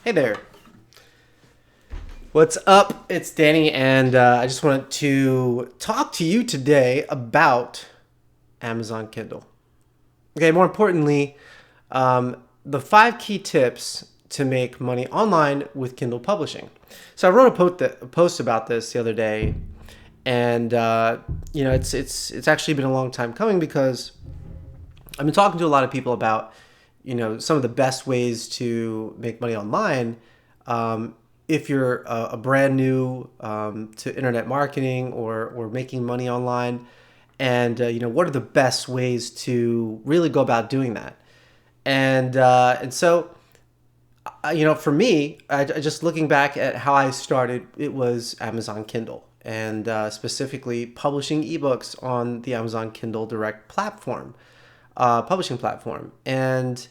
Hey there. What's up? It's Danny, and I just wanted to talk to you today about Amazon Kindle. Okay, more importantly, the 5 key tips to make money online with Kindle Publishing. So I wrote a post about this the other day, and it's actually been a long time coming because I've been talking to a lot of people about some of the best ways to make money online. If you're a brand new to internet marketing or making money online, and what are the best ways to really go about doing that? And so for me, I just looking back at how I started, it was Amazon Kindle, and specifically publishing ebooks on the Amazon Kindle Direct platform, publishing platform. And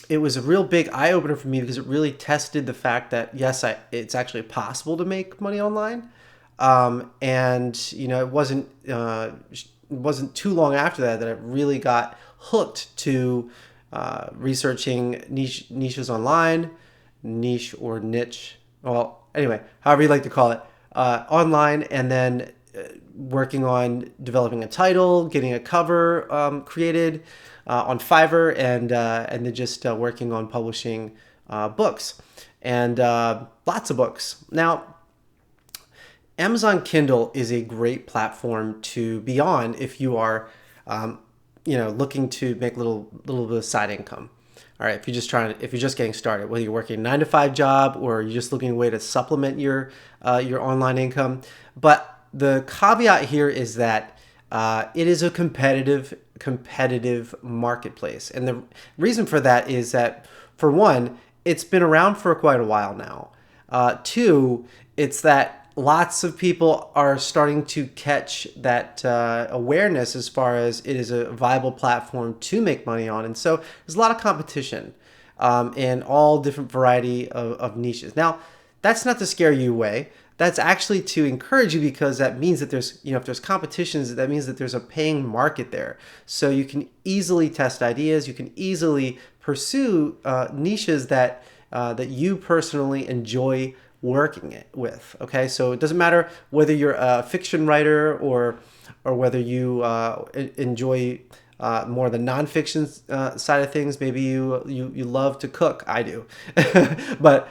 it was a real big eye-opener for me because it really tested the fact that, yes, it's actually possible to make money online. It wasn't too long after that I really got hooked to researching niches online, niche or niche. Well, anyway, however you like to call it, online, and then working on developing a title, getting a cover created on Fiverr, and then just working on publishing books, and lots of books. Now, Amazon Kindle is a great platform to be on if you are, looking to make a little bit of side income. All right, if you're just getting started, whether you're working a 9-to-5 job or you're just looking at a way to supplement your online income. But the caveat here is that it is a competitive marketplace, and the reason for that is that, for one, it's been around for quite a while now. Two, it's that lots of people are starting to catch that awareness as far as it is a viable platform to make money on. And so there's a lot of competition in all different variety of niches. Now, that's not to scare you away. That's actually to encourage you, because that means that if there's competitions, that means that there's a paying market there. So you can easily test ideas. You can easily pursue niches that you personally enjoy working with. Okay, so it doesn't matter whether you're a fiction writer or whether you enjoy more the nonfiction side of things. Maybe you love to cook. I do, but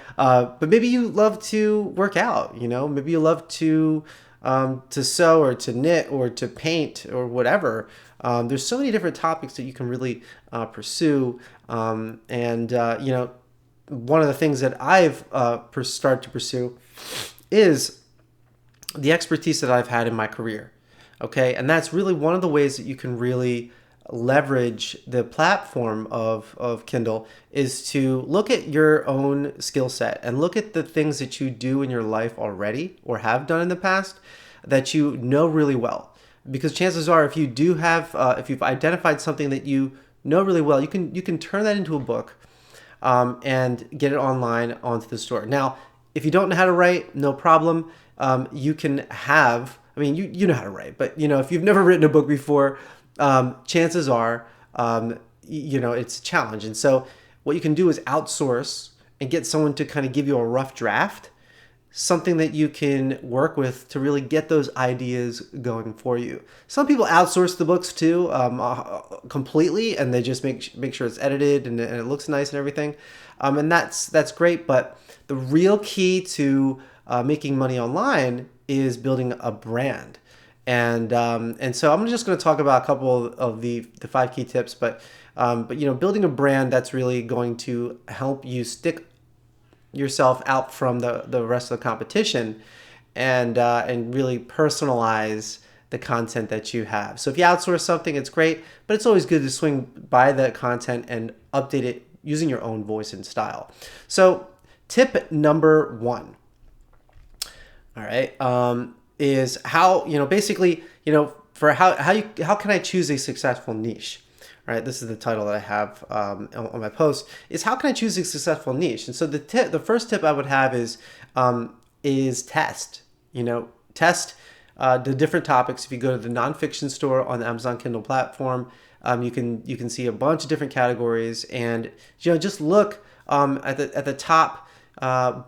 maybe you love to work out. Maybe you love to sew or to knit or to paint or whatever. There's so many different topics that you can really pursue, one of the things that I've started to pursue is the expertise that I've had in my career. Okay, and that's really one of the ways that you can really leverage the platform of Kindle, is to look at your own skill set and look at the things that you do in your life already or have done in the past that you know really well. Because chances are, if you do have, if you've identified something that you know really well, you can turn that into a book. And get it online onto the store. Now, if you don't know how to write, no problem. You can have, you know how to write, but if you've never written a book before, chances are, it's a challenge. And so what you can do is outsource and get someone to kind of give you a rough draft, something that you can work with to really get those ideas going for you. Some people outsource the books too, completely, and they just make sure it's edited and it looks nice and everything, and that's great. But the real key to making money online is building a brand, and so I'm just going to talk about a couple of the 5 key tips, but building a brand that's really going to help you stick yourself out from the rest of the competition, and really personalize the content that you have. So if you outsource something, it's great, but it's always good to swing by the content and update it using your own voice and style. So tip number 1, all right, is how, for how can I choose a successful niche? Right, this is the title that I have on my post, is how can I choose a successful niche? And so the first tip I would have is test. Test the different topics. If you go to the nonfiction store on the Amazon Kindle platform, you can see a bunch of different categories, and just look at the top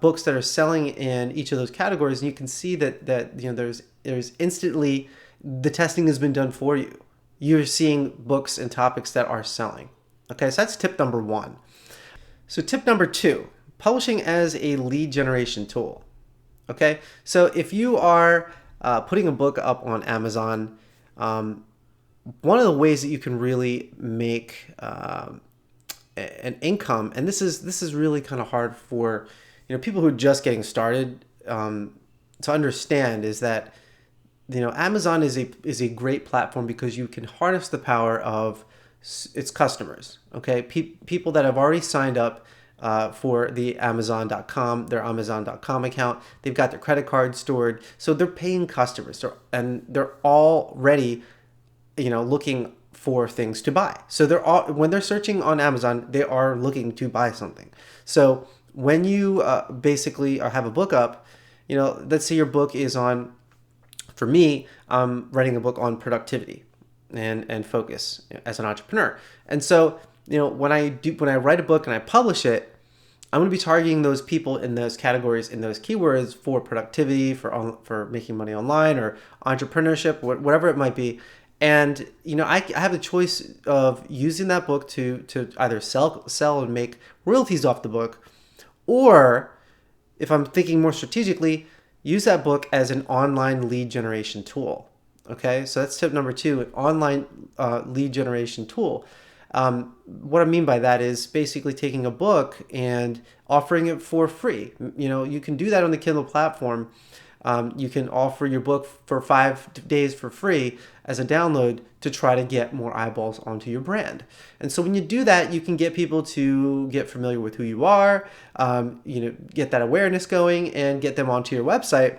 books that are selling in each of those categories, and you can see that there's instantly the testing has been done for you. You're seeing books and topics that are selling. Okay, so that's tip number 1. So tip number 2, publishing as a lead generation tool. Okay, so if you are putting a book up on Amazon, one of the ways that you can really make an income, and this is really kind of hard for people who are just getting started to understand, is that Amazon is a great platform because you can harness the power of its customers. Okay, people that have already signed up for the Amazon.com, their Amazon.com account. They've got their credit card stored, so they're paying customers, and they're already looking for things to buy. So when they're searching on Amazon, they are looking to buy something. So when you basically have a book up, let's say your book is on. For me, I'm writing a book on productivity and focus as an entrepreneur. And so, when I write a book and I publish it, I'm going to be targeting those people in those categories, in those keywords for productivity, for making money online or entrepreneurship, whatever it might be. And I have the choice of using that book to either sell and make royalties off the book, or if I'm thinking more strategically, use that book as an online lead generation tool. Okay, so that's tip number 2, an online lead generation tool. What I mean by that is basically taking a book and offering it for free. You can do that on the Kindle platform. You can offer your book for 5 days for free as a download to try to get more eyeballs onto your brand. And so when you do that, you can get people to get familiar with who you are, get that awareness going and get them onto your website.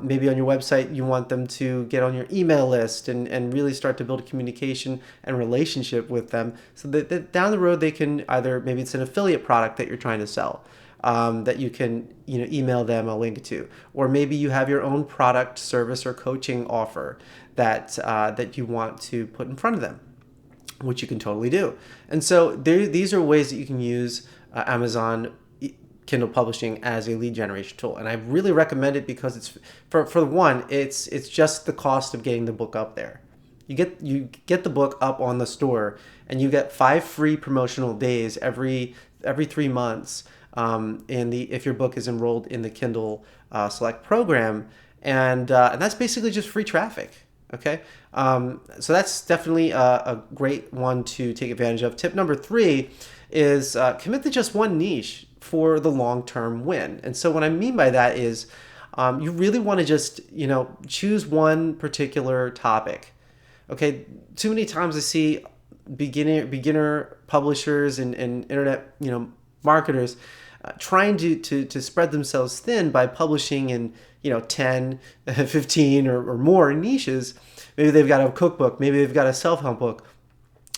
Maybe on your website, you want them to get on your email list and really start to build a communication and relationship with them so that down the road they can maybe it's an affiliate product that you're trying to sell. That you can email them a link to, or maybe you have your own product, service, or coaching offer that you want to put in front of them, which you can totally do. And so these are ways that you can use Amazon Kindle Publishing as a lead generation tool, and I really recommend it because it's for one, it's just the cost of getting the book up there. You get the book up on the store, and you get 5 free promotional days every 3 months. If your book is enrolled in the Kindle Select program, and that's basically just free traffic. Okay, so that's definitely a great one to take advantage of. Tip number 3 is commit to just one niche for the long-term win. And so what I mean by that is you really want to just choose one particular topic. Okay, too many times I see beginner publishers and internet marketers trying to spread themselves thin by publishing in 10, 15 or more niches. Maybe they've got a cookbook, maybe they've got a self-help book,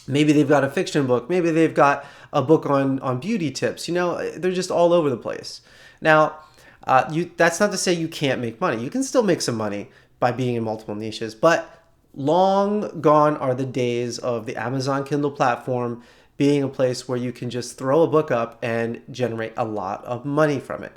maybe they've got a fiction book, maybe they've got a book on beauty tips. They're just all over the place. Now, that's not to say you can't make money. You can still make some money by being in multiple niches, but long gone are the days of the Amazon Kindle platform being a place where you can just throw a book up and generate a lot of money from it.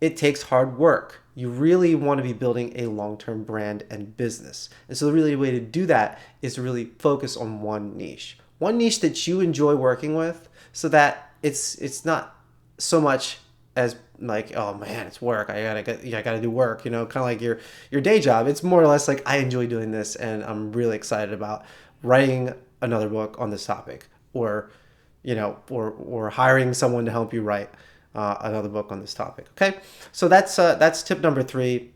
It takes hard work. You really want to be building a long-term brand and business. And so the really way to do that is to really focus on one niche that you enjoy working with, so that it's not so much as like, oh man, it's work. I gotta do work, kind of like your day job. It's more or less like, I enjoy doing this and I'm really excited about writing another book on this topic, or hiring someone to help you write another book on this topic. Okay, so that's tip number 3.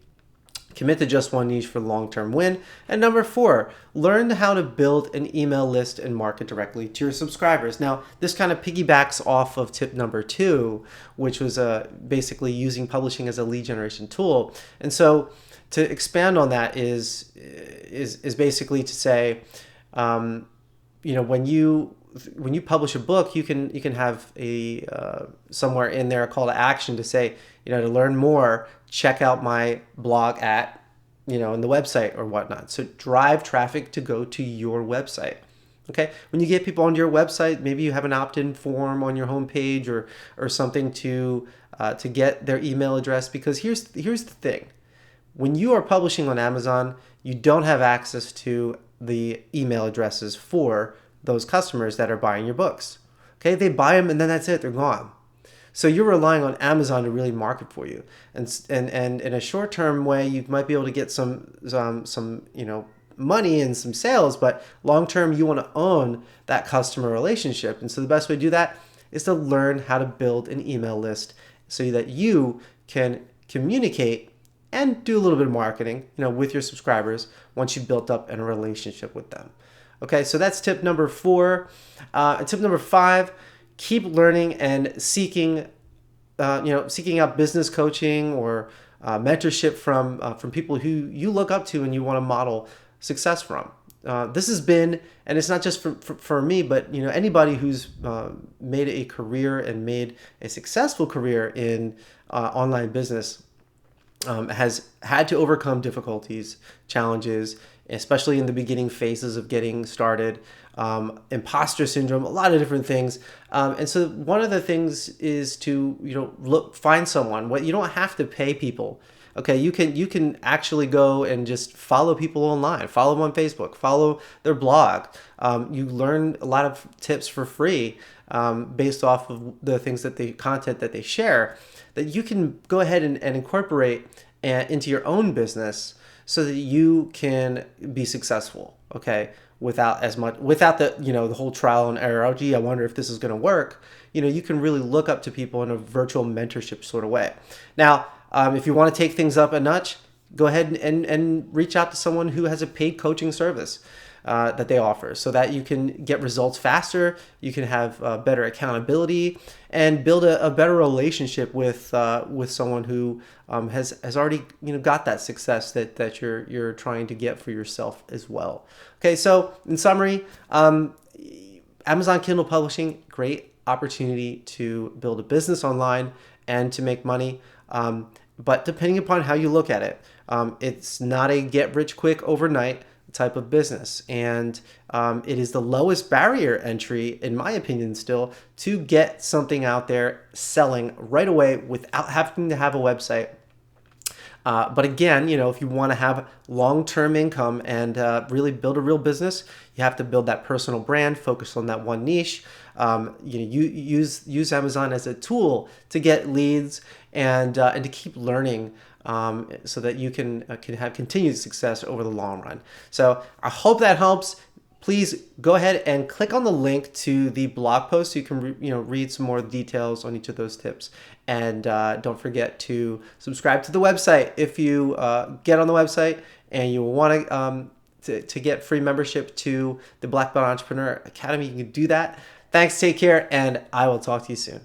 Commit to just one niche for the long-term win. And number 4, learn how to build an email list and market directly to your subscribers. Now, this kind of piggybacks off of tip number 2, which was basically using publishing as a lead generation tool. And so to expand on that is basically to say, when you publish a book, you can have a somewhere in there a call to action to say, to learn more, check out my blog at, in the website or whatnot. So drive traffic to go to your website. Okay, when you get people onto your website, maybe you have an opt-in form on your homepage or something to get their email address. Because here's the thing: when you are publishing on Amazon, you don't have access to the email addresses for those customers that are buying your books. Okay, they buy them and then that's it; they're gone. So you're relying on Amazon to really market for you, and in a short-term way, you might be able to get some money and some sales, but long-term, you want to own that customer relationship. And so the best way to do that is to learn how to build an email list so that you can communicate and do a little bit of marketing, with your subscribers once you've built up a relationship with them. Okay, so that's tip number 4. Tip number 5. Keep learning and seeking out business coaching or mentorship from people who you look up to and you want to model success from. This has been, and it's not just for me, but anybody who's made a career and made a successful career in online business has had to overcome difficulties, challenges, especially in the beginning phases of getting started, imposter syndrome, a lot of different things. And so one of the things is to find someone. You don't have to pay people. Okay, you can actually go and just follow people online, follow them on Facebook, follow their blog. You learn a lot of tips for free based off of the content that they share, that you can go ahead and incorporate into your own business so that you can be successful. Okay, without the whole trial and error. Oh, gee, I wonder if this is going to work. You can really look up to people in a virtual mentorship sort of way. Now, if you want to take things up a notch, go ahead and reach out to someone who has a paid coaching service that they offer, so that you can get results faster, you can have better accountability, and build a better relationship with someone who has already got that success that you're trying to get for yourself as well. Okay, so in summary, Amazon Kindle Publishing, great opportunity to build a business online and to make money. But depending upon how you look at it, it's not a get rich quick overnight type of business. And it is the lowest barrier entry, in my opinion, still, to get something out there selling right away without having to have a website. But again, if you want to have long-term income and really build a real business, you have to build that personal brand, focus on that one niche. You use Amazon as a tool to get leads and to keep learning, so that you can have continued success over the long run. So I hope that helps. Please go ahead and click on the link to the blog post so you can read some more details on each of those tips. And don't forget to subscribe to the website. If you get on the website and you want to get free membership to the Black Belt Entrepreneur Academy, you can do that. Thanks, take care, and I will talk to you soon.